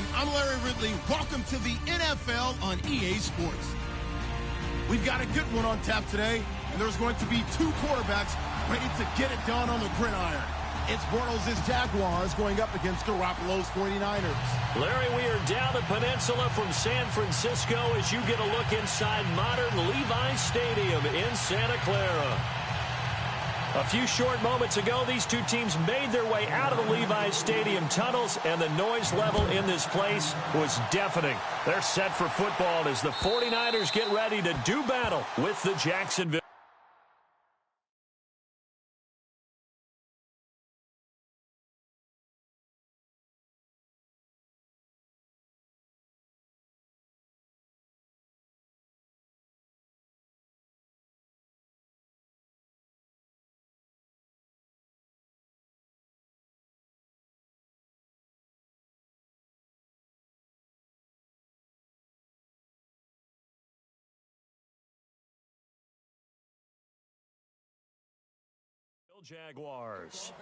everyone. I'm Larry Ridley. Welcome to the NFL on EA Sports. We've got a good one on tap today, and there's going to be two quarterbacks ready to get it done on the gridiron. It's Bortles' Jaguars going up against Garoppolo's 49ers. Larry, we are down the peninsula from San Francisco as you get a look inside modern Levi's Stadium in Santa Clara. A few short moments ago, these two teams made their way out of the Levi's Stadium tunnels, and the noise level in this place was deafening. They're set for football as the 49ers get ready to do battle with the Jacksonville. Jaguars.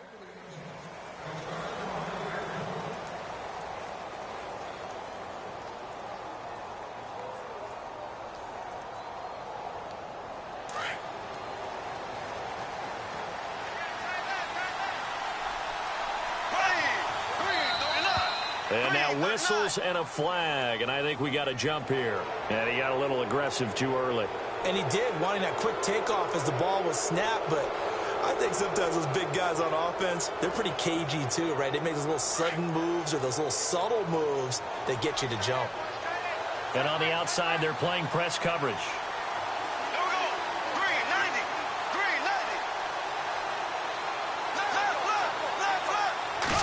And now whistles and a flag, and I think we got a jump here. And he got a little aggressive too early. And he did, wanting that quick takeoff as the ball was snapped, but I think sometimes those big guys on offense, they're pretty cagey too, right? They make those little sudden moves or those little subtle moves that get you to jump. And on the outside, they're playing press coverage. Here we go. Green 90. Green 90.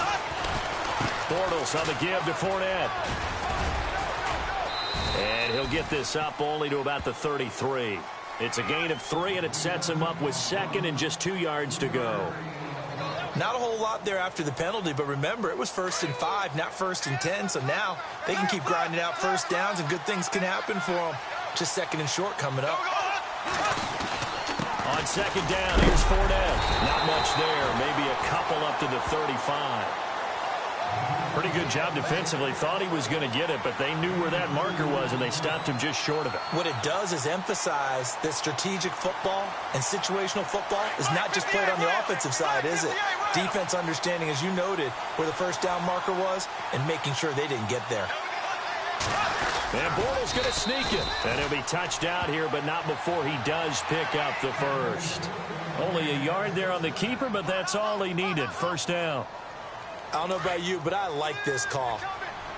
Left. Bortles on the give to Fournette. And he'll get this up only to about the 33. It's a gain of 3, and it sets him up with second and just 2 yards to go. Not a whole lot there after the penalty, but remember, it was 1st and 5, not 1st and 10, so now they can keep grinding out first downs, and good things can happen for them. Just 2nd and short coming up. On 2nd down, here's Fournette. Not much there, maybe a couple up to the 35. Pretty good job defensively. Thought he was going to get it, but they knew where that marker was, and they stopped him just short of it. What it does is emphasize that strategic football and situational football is not just played on the offensive side, is it? Defense understanding, as you noted, where the first down marker was and making sure they didn't get there. And Bortles going to sneak it. And he'll be touched out here, but not before he does pick up the first. Only a yard there on the keeper, but that's all he needed. First down. I don't know about you, but I like this call.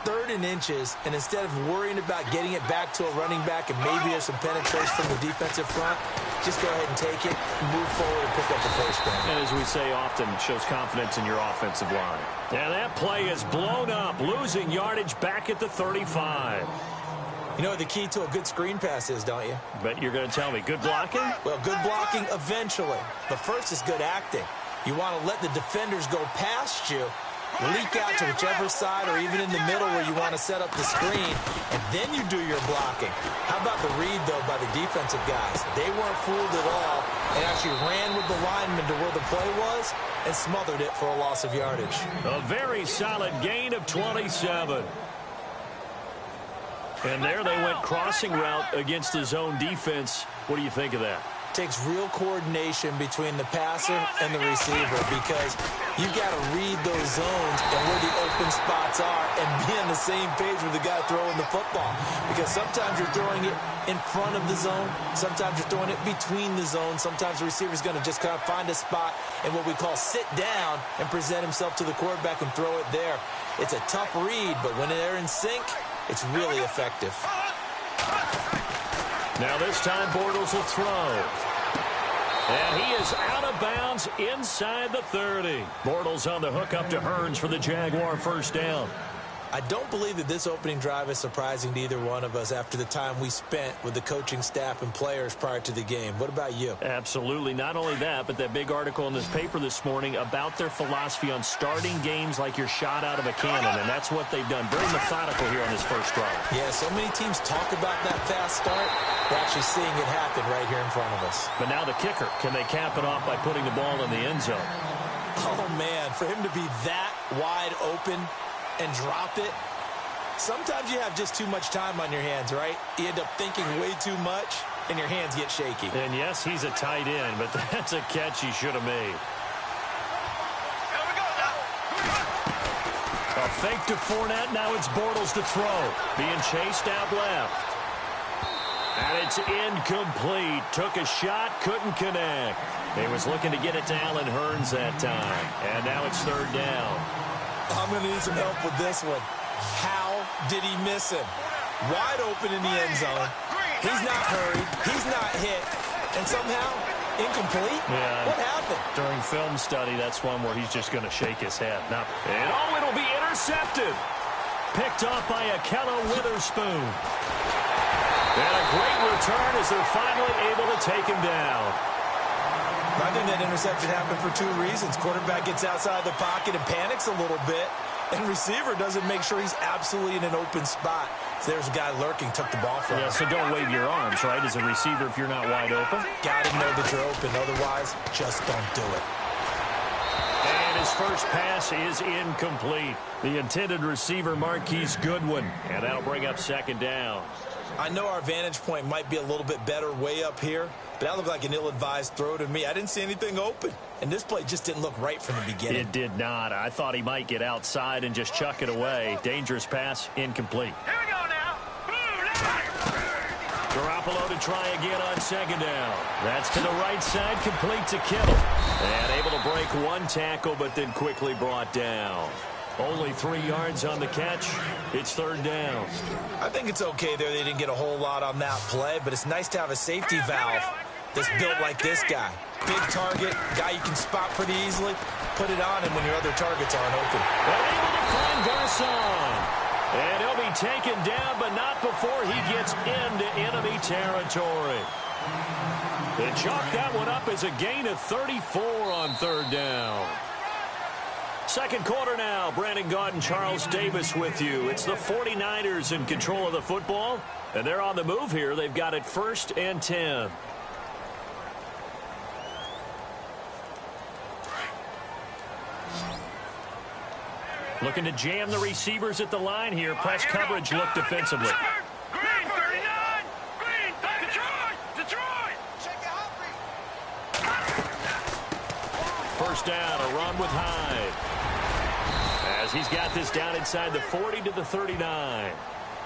3rd and inches, and instead of worrying about getting it back to a running back and maybe there's some penetration from the defensive front, just go ahead and take it, move forward, and pick up the first down. And as we say often, it shows confidence in your offensive line. And that play is blown up, losing yardage back at the 35. You know what the key to a good screen pass is, don't you? But you're going to tell me, good blocking? Well, good blocking eventually. But first is good acting. You want to let the defenders go past you, leak out to whichever side or even in the middle where you want to set up the screen, and then you do your blocking. How about the read, though, by the defensive guys? They weren't fooled at all and actually ran with the lineman to where the play was and smothered it for a loss of yardage. A very solid gain of 27. And there they went crossing route against the zone defense. What do you think of that? Takes real coordination between the passer and the receiver because you got to read those zones and where the open spots are and be on the same page with the guy throwing the football. Because sometimes you're throwing it in front of the zone. Sometimes you're throwing it between the zones. Sometimes the receiver's going to just kind of find a spot and what we call sit down and present himself to the quarterback and throw it there. It's a tough read, but when they're in sync, it's really effective. Now this time Bortles will throw. And he is out of bounds inside the 30. Bortles on the hook up to Hearns for the Jaguar first down. I don't believe that this opening drive is surprising to either one of us after the time we spent with the coaching staff and players prior to the game. What about you? Absolutely. Not only that, but that big article in this paper this morning about their philosophy on starting games like you're shot out of a cannon, and that's what they've done. Very methodical here on this first drive. Yeah, so many teams talk about that fast start. We're actually seeing it happen right here in front of us. But now the kicker. Can they cap it off by putting the ball in the end zone? Oh, man, for him to be that wide open and drop it, Sometimes you have just too much time on your hands, right? You end up thinking way too much, and your hands get shaky. And yes, he's a tight end, but that's a catch he should have made. A fake to Fournette. Now it's Bortles to throw. Being chased out left. And it's incomplete. Took a shot, couldn't connect. He was looking to get it to Allen Hurns that time. And now it's third down. I'm going to need some help with this one. How did he miss him? Wide open in the end zone. He's not hurried. He's not hit. And somehow, incomplete? Yeah. What happened? During film study, that's one where he's just going to shake his head. And it'll be intercepted. Picked off by Akella Witherspoon. And a great return as they're finally able to take him down. I think that interception happened for two reasons. Quarterback gets outside the pocket and panics a little bit, and receiver doesn't make sure he's absolutely in an open spot. So there's a guy lurking, took the ball from him. Yeah, so don't wave your arms, right, as a receiver if you're not wide open. Got to know that you're open. Otherwise, just don't do it. And his first pass is incomplete. The intended receiver, Marquise Goodwin. And that'll bring up second down. I know our vantage point might be a little bit better way up here, but that looked like an ill-advised throw to me. I didn't see anything open, and this play just didn't look right from the beginning. It did not. I thought he might get outside and just chuck it away. Dangerous pass, incomplete. Here we go now. Garoppolo to try again on second down. That's to the right side, complete to Kittle. And able to break one tackle, but then quickly brought down. Only 3 yards on the catch. It's third down. I think it's okay there. They didn't get a whole lot on that play, but it's nice to have a safety valve that's built like this guy. Big target, guy you can spot pretty easily. Put it on him when your other targets aren't open. But able to find Garcon. And he'll be taken down, but not before he gets into enemy territory. They chalk that one up as a gain of 34 on third down. Second quarter now. Brandon Gaudin and Charles Davis with you. It's the 49ers in control of the football, and they're on the move here. They've got it 1st and 10. Looking to jam the receivers at the line here. Press coverage look defensively. Green 39. Green Detroit. First down, a run with Hyde. As he's got this down inside the 40 to the 39.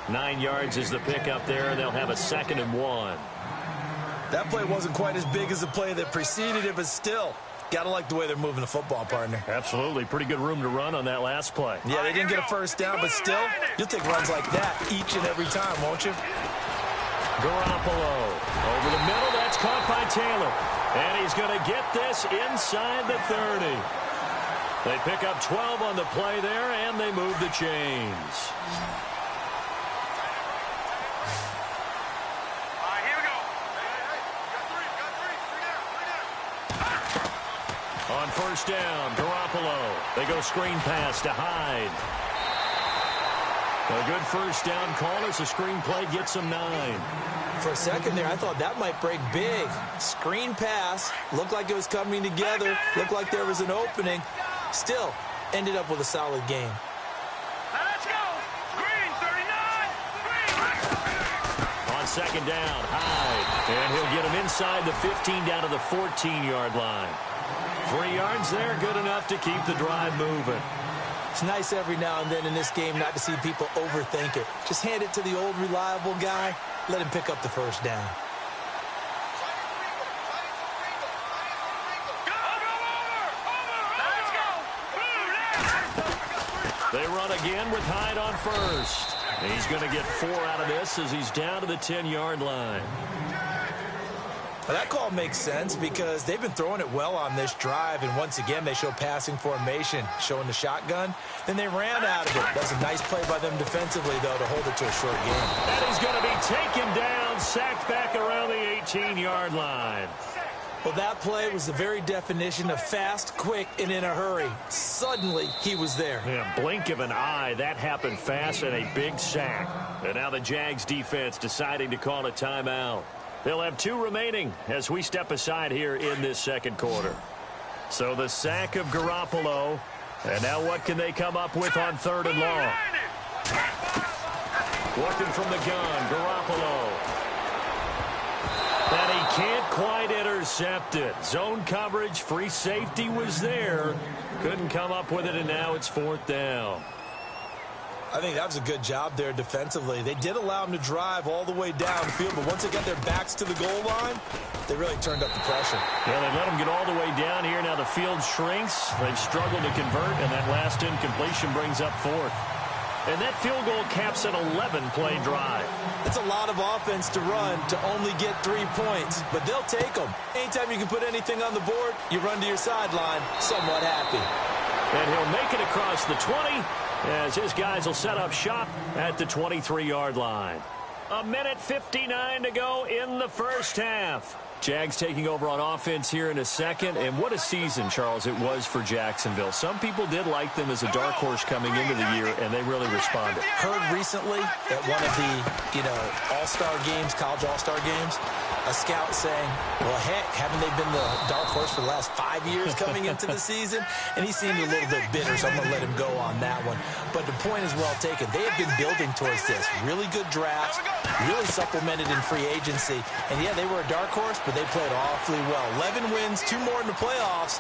9 yards is the pickup there, and they'll have a 2nd and 1. That play wasn't quite as big as the play that preceded it, but still, got to like the way they're moving the football, partner. Absolutely. Pretty good room to run on that last play. Yeah, they didn't get a first down, but still, you'll take runs like that each and every time, won't you? Garoppolo over the middle. That's caught by Taylor. And he's going to get this inside the 30. They pick up 12 on the play there, and they move the chains. Here we go. On first down, Garoppolo. They go screen pass to Hyde. A good first down call as the screen play gets them 9. For a second there, I thought that might break big. Screen pass. Looked like it was coming together. Looked like there was an opening. Still, ended up with a solid game. Let's go. Green 39. Green. On second down, Hyde. And he'll get him inside the 15 down to the 14-yard line. 3 yards there, good enough to keep the drive moving. It's nice every now and then in this game not to see people overthink it. Just hand it to the old reliable guy. Let him pick up the first down. They run again with Hyde on first. He's going to get 4 out of this as he's down to the 10-yard line. Well, that call makes sense because they've been throwing it well on this drive, and once again they show passing formation, showing the shotgun. Then they ran out of it. That's a nice play by them defensively, though, to hold it to a short game. And he's going to be taken down, sacked back around the 18-yard line. Well, that play was the very definition of fast, quick, and in a hurry. Suddenly, he was there. Yeah, blink of an eye, that happened fast and a big sack. And now the Jags defense deciding to call a timeout. They'll have 2 remaining as we step aside here in this second quarter. So the sack of Garoppolo. And now what can they come up with on 3rd and long? Looking from the gun, Garoppolo. And he can't quite intercept it. Zone coverage, free safety was there. Couldn't come up with it, and now it's 4th down. I think that was a good job there defensively. They did allow him to drive all the way downfield, but once they got their backs to the goal line, they really turned up the pressure. Yeah, they let him get all the way down here. Now the field shrinks. They've struggled to convert, and that last incompletion brings up 4th. And that field goal caps an 11-play drive. It's a lot of offense to run to only get 3 points, but they'll take them. Anytime you can put anything on the board, you run to your sideline somewhat happy. And he'll make it across the 20 as his guys will set up shop at the 23-yard line. 1:59 to go in the first half. Jags taking over on offense here in a second. And what a season, Charles, it was for Jacksonville. Some people did like them as a dark horse coming into the year, and they really responded. Heard recently at one of the, all-star games, college all-star games, a scout saying, well, heck, haven't they been the dark horse for the last 5 years coming into the season? And he seemed a little bit bitter, so I'm going to let him go on that one. But the point is well taken. They have been building towards this. Really good drafts, really supplemented in free agency. And, yeah, they were a dark horse, but they played awfully well. 11 wins, 2 more in the playoffs.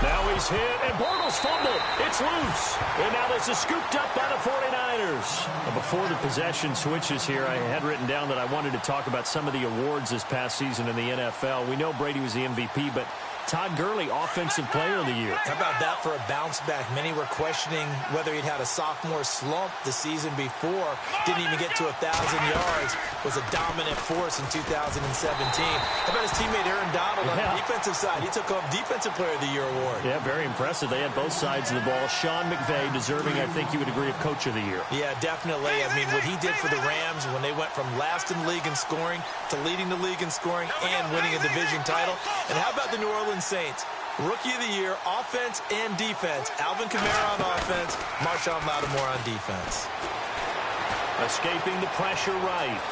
Now he's hit, and Bortles fumbled. It's loose. And now this is scooped up by the 49ers. Now before the possession switches here, I had written down that I wanted to talk about some of the awards this past season in the NFL. We know Brady was the MVP, but Todd Gurley, Offensive Player of the Year. How about that for a bounce back? Many were questioning whether he'd had a sophomore slump the season before. Didn't even get to 1,000 yards. Was a dominant force in 2017. How about his teammate Aaron Donald on the defensive side? He took home Defensive Player of the Year award. Yeah, very impressive. They had both sides of the ball. Sean McVay deserving, I think you would agree, of Coach of the Year. Yeah, definitely. I mean, what he did for the Rams when they went from last in the league in scoring to leading the league in scoring and winning a division title. And how about the New Orleans Saints? Rookie of the Year, offense and defense. Alvin Kamara on offense, Marshawn Lattimore on defense. Escaping the pressure right.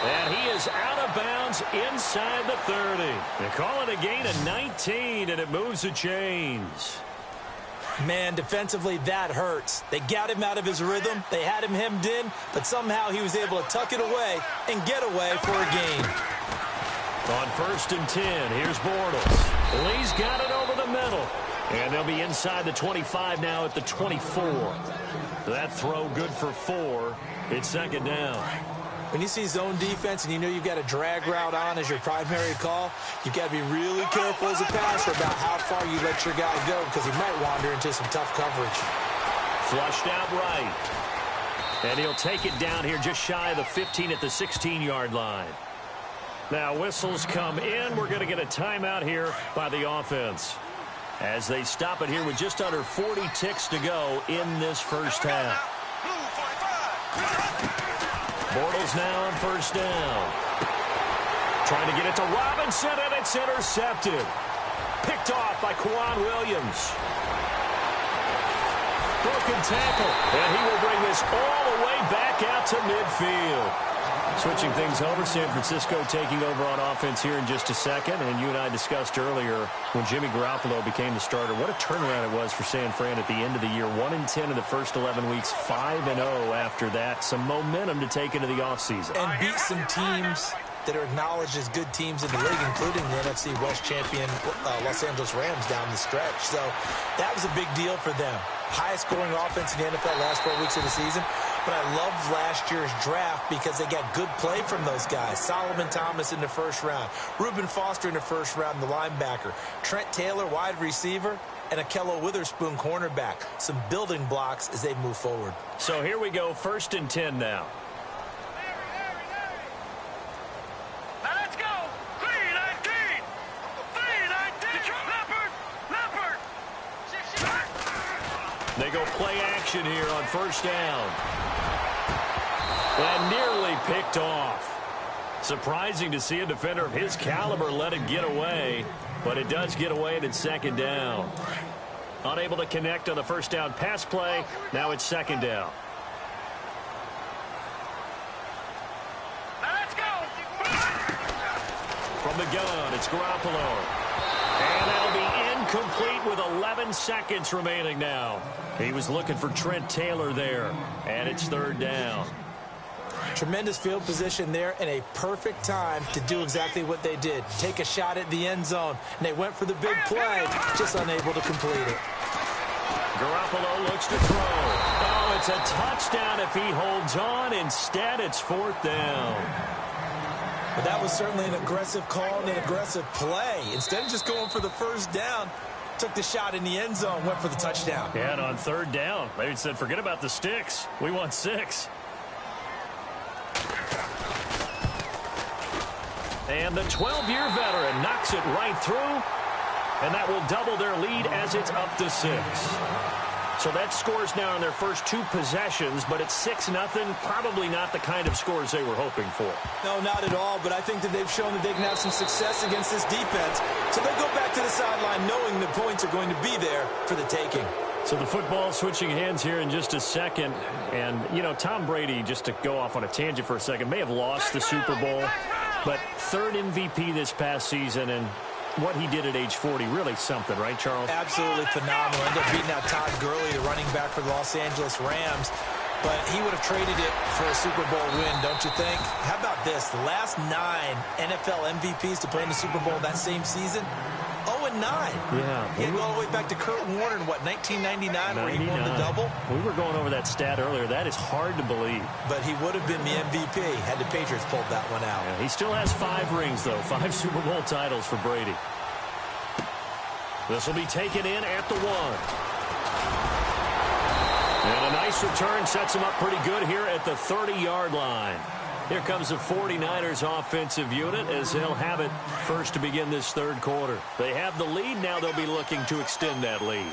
And he is out of bounds inside the 30. They call it a gain of 19, and it moves the chains. Man, defensively, that hurts. They got him out of his rhythm. They had him hemmed in, but somehow he was able to tuck it away and get away for a gain. On 1st and 10, here's Bortles. Lee's got it over the middle. And they'll be inside the 25 now at the 24. That throw good for 4. It's 2nd down. When you see zone defense and you know you've got a drag route on as your primary call, you've got to be really careful as a passer about how far you let your guy go because he might wander into some tough coverage. Flushed out right. And he'll take it down here just shy of the 15 at the 16-yard line. Now whistles come in. We're going to get a timeout here by the offense as they stop it here with just under 40 ticks to go in this first half. Bortles now on 1st down. Trying to get it to Robinson, and it's intercepted. Picked off by Quan Williams. Broken tackle, and he will bring this all the way back out to midfield. Switching things over, San Francisco taking over on offense here in just a second. And you and I discussed earlier when Jimmy Garoppolo became the starter, what a turnaround it was for San Fran at the end of the year. 1-10 in the first 11 weeks, 5-0 after that. Some momentum to take into the offseason. And beat some teams that are acknowledged as good teams in the league, including the NFC West champion Los Angeles Rams down the stretch. So that was a big deal for them. Highest scoring offense in the NFL last 4 weeks of the season. But I loved last year's draft because they got good play from those guys. Solomon Thomas in the 1st round. Reuben Foster in the 1st round, the linebacker. Trent Taylor, wide receiver. And Akello Witherspoon, cornerback. Some building blocks as they move forward. So here we go, 1st and 10 now. Now let's go. 3-19. 3-19. Leopard. They go play action here on 1st down. And nearly picked off. Surprising to see a defender of his caliber let it get away, but it does get away and it's 2nd down. Unable to connect on the 1st down pass play. Now it's 2nd down. Now let's go. From the gun, it's Garoppolo. And that'll be incomplete with 11 seconds remaining now. He was looking for Trent Taylor there, and it's third down. Tremendous field position there and a perfect time to do exactly what they did. Take a shot at the end zone, and they went for the big play, just unable to complete it. Garoppolo looks to throw. Oh, it's a touchdown if he holds on. Instead, it's fourth down. But that was certainly an aggressive call and an aggressive play. Instead of just going for the first down, took the shot in the end zone, went for the touchdown. Yeah, and on third down, they said, forget about the sticks. We want 6. And the 12-year veteran knocks it right through. And that will double their lead as it's up to 6. So that scores now in their first 2 possessions, but it's 6-0. Probably not the kind of scores they were hoping for. No, not at all, but I think that they've shown that they can have some success against this defense. So they'll go back to the sideline knowing the points are going to be there for the taking. So the football switching hands here in just a second. And, you know, Tom Brady, just to go off on a tangent for a second, may have lost the Super Bowl, but 3rd MVP this past season, and what he did at age 40, really something, right, Charles? Absolutely phenomenal. Ended up beating out Todd Gurley, the running back for the Los Angeles Rams. But he would have traded it for a Super Bowl win, don't you think? How about this? The last 9 NFL MVPs to play in the Super Bowl that same season, 0-9. Yeah. He had all the way back to Kurt Warner in, what, 1999, where he won the double? We were going over that stat earlier. That is hard to believe. But he would have been the MVP had the Patriots pulled that one out. Yeah, he still has 5 rings, though. 5 Super Bowl titles for Brady. This will be taken in at the 1. And a nice return sets him up pretty good here at the 30-yard line. Here comes the 49ers offensive unit as they'll have it first to begin this third quarter. They have the lead. Now they'll be looking to extend that lead.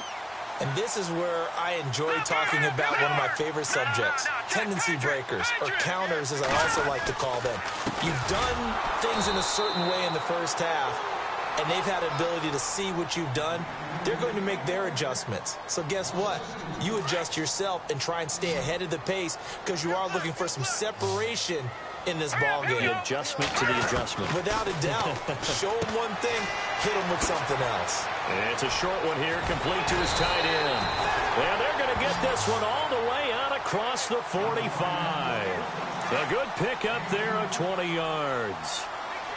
And this is where I enjoy talking about one of my favorite subjects, tendency breakers, or counters as I also like to call them. You've done things in a certain way in the first half, and they've had an ability to see what you've done. They're going to make their adjustments. So guess what? You adjust yourself and try and stay ahead of the pace because you are looking for some separation in this ball game. The adjustment to the adjustment. Without a doubt. Show them one thing, hit them with something else. And it's a short one here, complete to his tight end. And they're going to get this one all the way out across the 45. A good pickup there of 20 yards.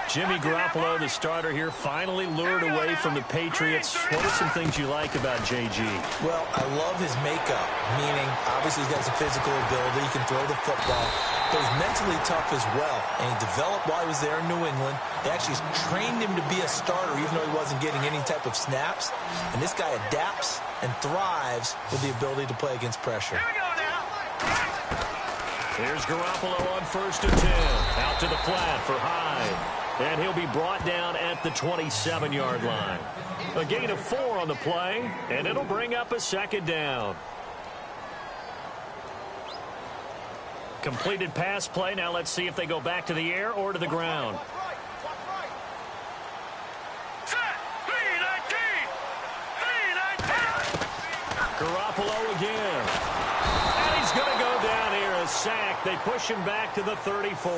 Jimmy Garoppolo, the starter here, finally lured away from the Patriots. What are some things you like about JG? Well, I love his makeup, meaning obviously he's got some physical ability. He can throw the football, but he's mentally tough as well. And he developed while he was there in New England. They actually trained him to be a starter even though he wasn't getting any type of snaps. And this guy adapts and thrives with the ability to play against pressure. Here's Garoppolo on 1st and 10. Out to the flat for Hyde. And he'll be brought down at the 27-yard line. A gain of 4 on the play, and it'll bring up a 2nd down. Completed pass play. Now let's see if they go back to the air or to the ground. Garoppolo again. And he's going to go down here, a sack. They push him back to the 34.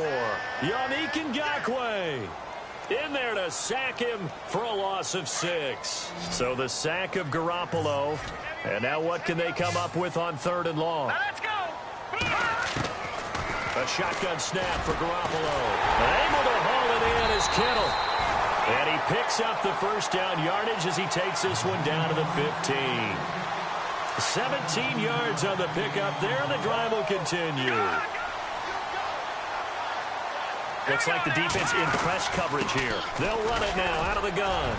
Yannick Ngakoue in there to sack him for a loss of 6. So the sack of Garoppolo. And now what can they come up with on 3rd and long? Now let's go. A shotgun snap for Garoppolo. Able to haul it in is Kittle. And he picks up the first down yardage as he takes this one down to the 15. 17 yards on the pickup there, and the drive will continue. Looks like the defense in press coverage here. They'll run it now out of the gun.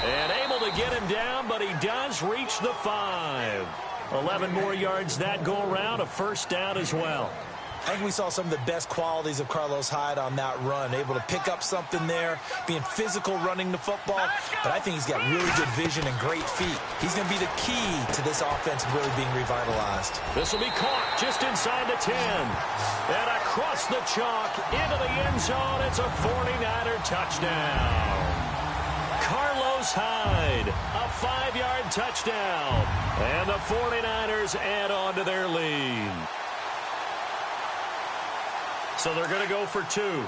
And able to get him down, but he does reach the 5. 11 more yards that go around, a first down as well. I think we saw some of the best qualities of Carlos Hyde on that run. Able to pick up something there, being physical running the football. But I think he's got really good vision and great feet. He's going to be the key to this offense really being revitalized. This will be caught just inside the 10. And across the chalk into the end zone. It's a 49er touchdown. Carlos Hyde, a 5-yard touchdown. And the 49ers add on to their lead. So they're going to go for 2.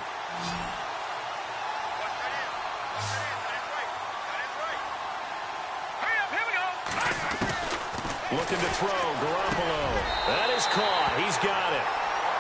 Looking to throw, Garoppolo. That is caught. He's got it.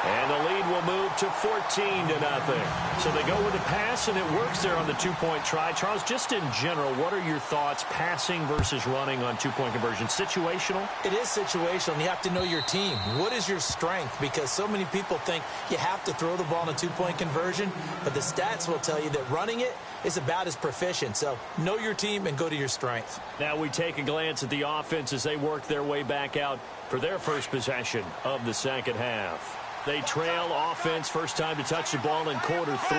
And the lead will move to 14-0. So they go with the pass, and it works there on the two-point try. Charles, just in general, what are your thoughts passing versus running on two-point conversion? Situational? It is situational, and you have to know your team. What is your strength? Because so many people think you have to throw the ball in a two-point conversion, but the stats will tell you that running it is about as proficient. So know your team and go to your strength. Now we take a glance at the offense as they work their way back out for their first possession of the second half. They trail offense, first time to touch the ball in quarter 3,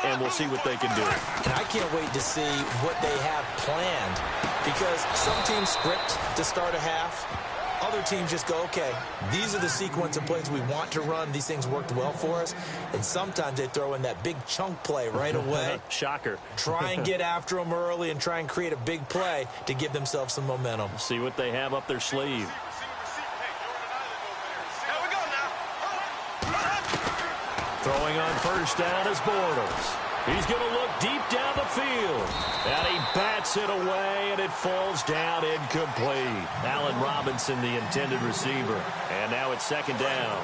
and we'll see what they can do. And I can't wait to see what they have planned, because some teams script to start a half. Other teams just go, okay, these are the sequence of plays we want to run. These things worked well for us. And sometimes they throw in that big chunk play right away. Shocker. Try and get after them early and try and create a big play to give themselves some momentum. See what they have up their sleeve. Throwing on first down is Bortles. He's going to look deep down the field. And he bats it away, and it falls down incomplete. Allen Robinson, the intended receiver. And now it's second down.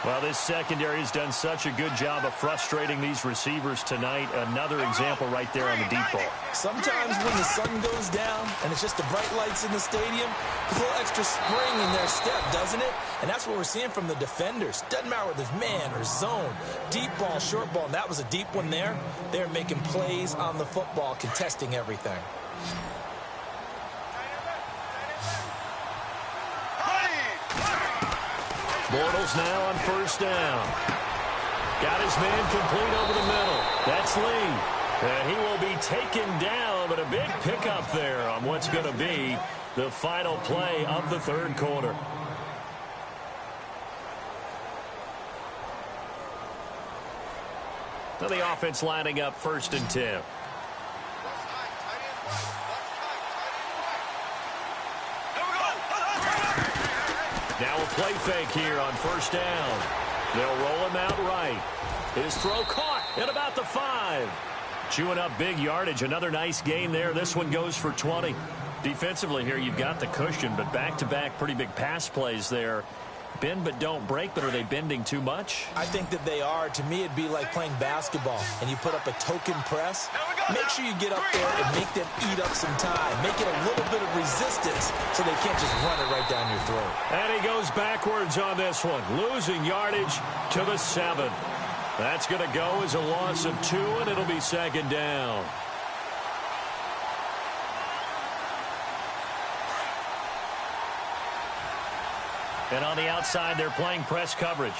Well, this secondary has done such a good job of frustrating these receivers tonight. Another example right there on the deep ball. Sometimes when the sun goes down and it's just the bright lights in the stadium, there's a little extra spring in their step, doesn't it? And that's what we're seeing from the defenders. Doesn't matter whether it's man or zone, deep ball, short ball, and that was a deep one there. They're making plays on the football, contesting everything. Bortles now on first down. Got his man complete over the middle. That's Lee. And he will be taken down, but a big pickup there on what's going to be the final play of the third quarter. So the offense lining up 1st and 10. Now a play fake here on first down. They'll roll him out right. His throw caught at about the 5. Chewing up big yardage. Another nice gain there. This one goes for 20. Defensively here, you've got the cushion, but back-to-back pretty big pass plays there. Bend but don't break, but are they bending too much? I think that they are. To me, it'd be like playing basketball, and you put up a token press. Make sure you get up there and make them eat up some time. Make it a little bit of resistance so they can't just run it right down your throat. And he goes backwards on this one, losing yardage to the 7. That's going to go as a loss of 2, and it'll be second down. And on the outside, they're playing press coverage.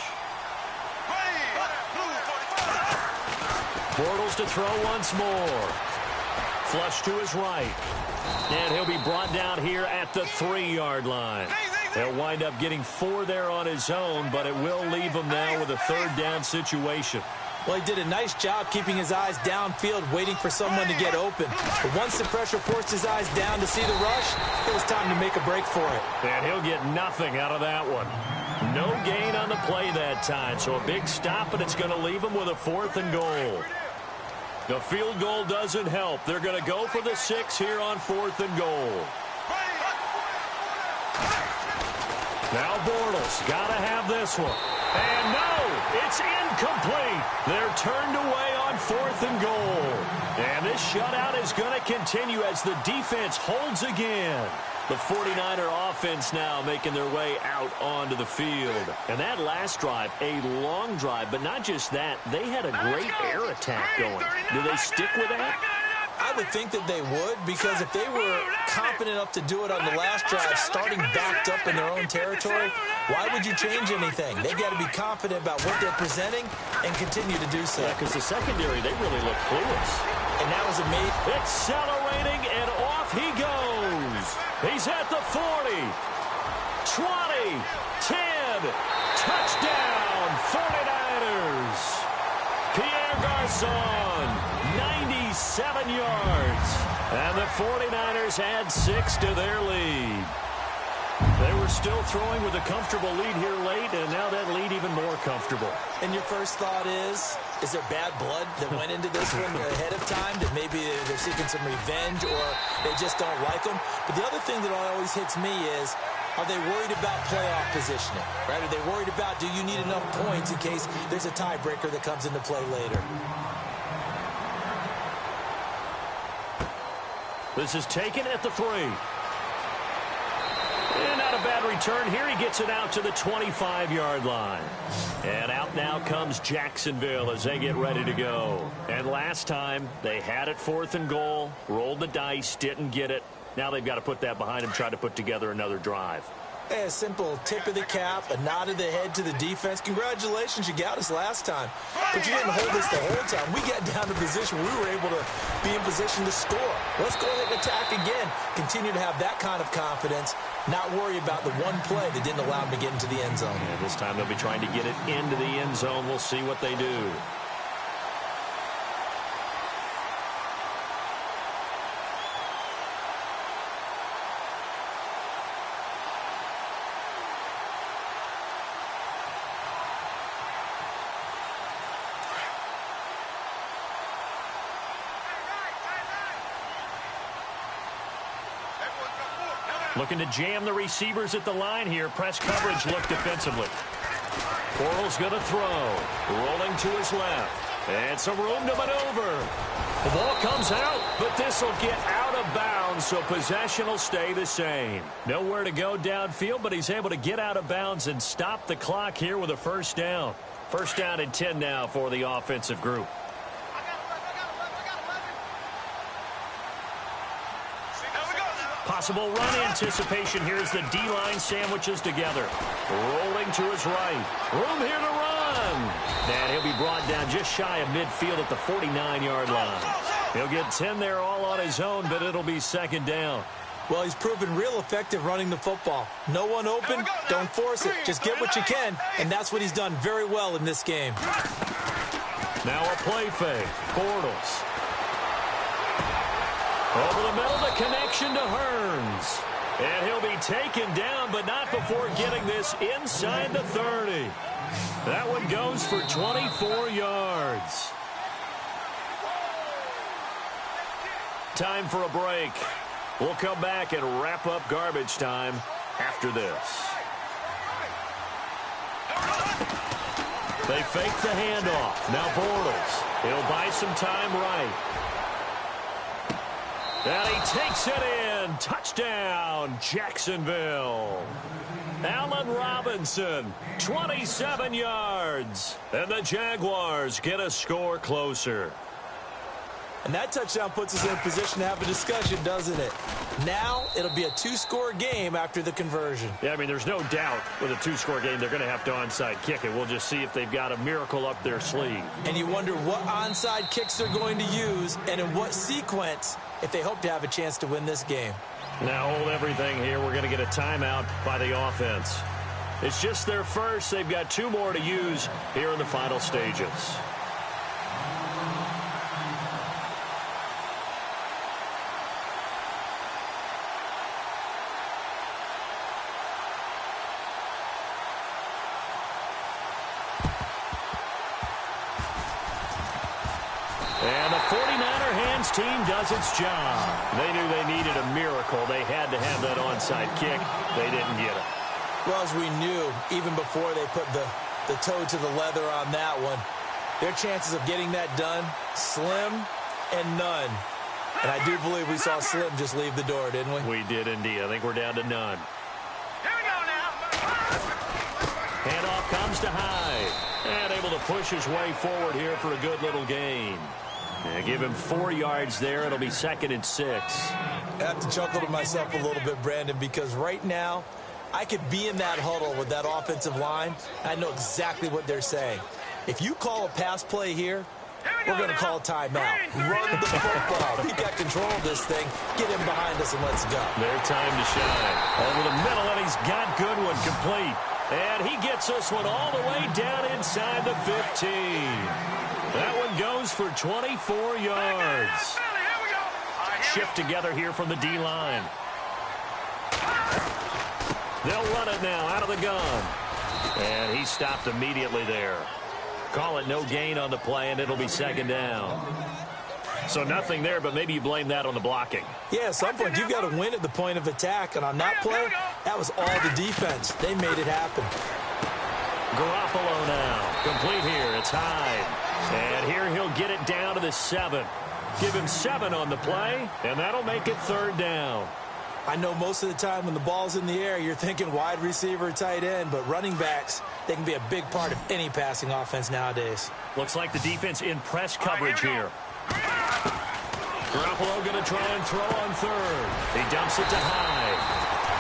Bortles to throw once more. Flush to his right. And he'll be brought down here at the 3-yard line. They'll wind up getting 4 there on his own, but it will leave him now with a third down situation. Well, he did a nice job keeping his eyes downfield, waiting for someone to get open. But once the pressure forced his eyes down to see the rush, it was time to make a break for it. And he'll get nothing out of that one. No gain on the play that time, so a big stop, and it's going to leave him with a 4th and goal. The field goal doesn't help. They're going to go for the 6 here on 4th and goal. Now Bortles got to have this one. And no, it's incomplete. They're turned away on 4th and goal. And this shutout is going to continue as the defense holds again. The 49er offense now making their way out onto the field. And that last drive, a long drive, but not just that. They had a great air attack going. Do they stick with that? I would think that they would, because if they were confident enough to do it on the last drive, starting backed up in their own territory, why would you change anything? They've got to be confident about what they're presenting and continue to do so. Yeah, because the secondary, they really look clueless. And that was amazing. Accelerating, and off he goes. He's at the 40, 20, 10, touchdown, 49ers. Pierre Garçon, 97 yards. And the 49ers add 6 to their lead. They were still throwing with a comfortable lead here late, and now that lead even more comfortable. And your first thought is there bad blood that went into this one ahead of time, that maybe they're seeking some revenge or they just don't like them? But the other thing that always hits me is, are they worried about playoff positioning, right? Are they worried about, do you need enough points in case there's a tiebreaker that comes into play later? This is taken at the 3. And not a bad return here. He gets it out to the 25-yard line. And out now comes Jacksonville as they get ready to go. And last time, they had it 4th and goal, rolled the dice, didn't get it. Now they've got to put that behind them, try to put together another drive. A simple tip of the cap, a nod of the head to the defense. Congratulations, you got us last time. But you didn't hold us the whole time. We got down to position where we were able to be in position to score. Let's go ahead and attack again. Continue to have that kind of confidence, not worry about the one play that didn't allow them to get into the end zone. Yeah, this time they'll be trying to get it into the end zone. We'll see what they do. Looking to jam the receivers at the line here. Press coverage look defensively. Bortles going to throw. Rolling to his left. And some room to maneuver. The ball comes out, but this will get out of bounds, so possession will stay the same. Nowhere to go downfield, but he's able to get out of bounds and stop the clock here with a first down. First down and 10 now for the offensive group. Possible run anticipation here as the D-line sandwiches together. Rolling to his right. Room here to run. And he'll be brought down just shy of midfield at the 49-yard line. He'll get 10 there all on his own, but it'll be second down. Well, he's proven real effective running the football. No one open, don't force it. Just get what you can, and that's what he's done very well in this game. Now a play fake. Bortles. Over the middle, the connection to Hearns. And he'll be taken down, but not before getting this inside the 30. That one goes for 24 yards. Time for a break. We'll come back and wrap up garbage time after this. They fake the handoff. Now Bortles. He'll buy some time right. And he takes it in. Touchdown, Jacksonville. Allen Robinson, 27 yards. And the Jaguars get a score closer. And that touchdown puts us in a position to have a discussion, doesn't it? Now it'll be a 2-score game after the conversion. Yeah, I mean, there's no doubt with a 2-score game they're going to have to onside kick it. We'll just see if they've got a miracle up their sleeve. And you wonder what onside kicks they're going to use and in what sequence if they hope to have a chance to win this game. Now hold everything here. We're going to get a timeout by the offense. It's just their first. They've got 2 more to use here in the final stages. And the 49er hands team does its job. They knew they needed a miracle. They had to have that onside kick. They didn't get it. Well, as we knew, even before they put the toe to the leather on that one, their chances of getting that done, slim and none. And I do believe we saw Slim just leave the door, didn't we? We did indeed. I think we're down to none. Here we go now. Handoff comes to Hyde. And able to push his way forward here for a good little gain. And give him 4 yards there. It'll be 2nd and 6. I have to chuckle to myself a little bit, Brandon, because right now I could be in that huddle with that offensive line. I know exactly what they're saying. If you call a pass play here, we're going to call a timeout. Run the football. We got control of this thing. Get him behind us and let's go. Their time to shine. Over the middle, and he's got Goodwin complete. And he gets this one all the way down inside the 15. That one goes for 24 yards. They'll run it now out of the gun. And he stopped immediately there. Call it no gain on the play, and it'll be second down. So nothing there, but maybe you blame that on the blocking. Yeah, at some point, you've got to win at the point of attack. And on that play, that was all the defense. They made it happen. Garoppolo now. Complete here. It's Hyde. And here he'll get it down to the 7. Give him 7 on the play, and that'll make it third down. I know most of the time when the ball's in the air, you're thinking wide receiver, tight end, but running backs, they can be a big part of any passing offense nowadays. Looks like the defense in press coverage here. Garoppolo going to try and throw on third. He dumps it to Hyde.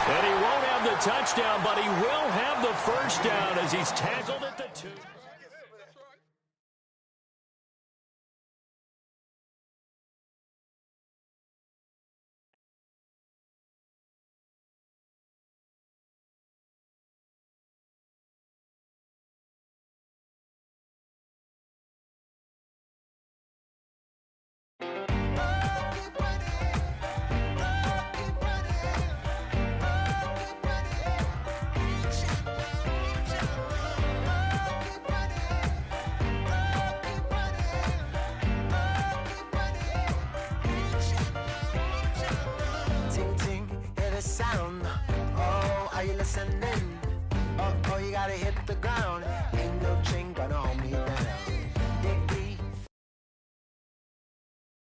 And he won't have the touchdown, but he will have the first down as he's tackled at the 2. Oh, you gotta hit the ground. Ain't no chain gun on.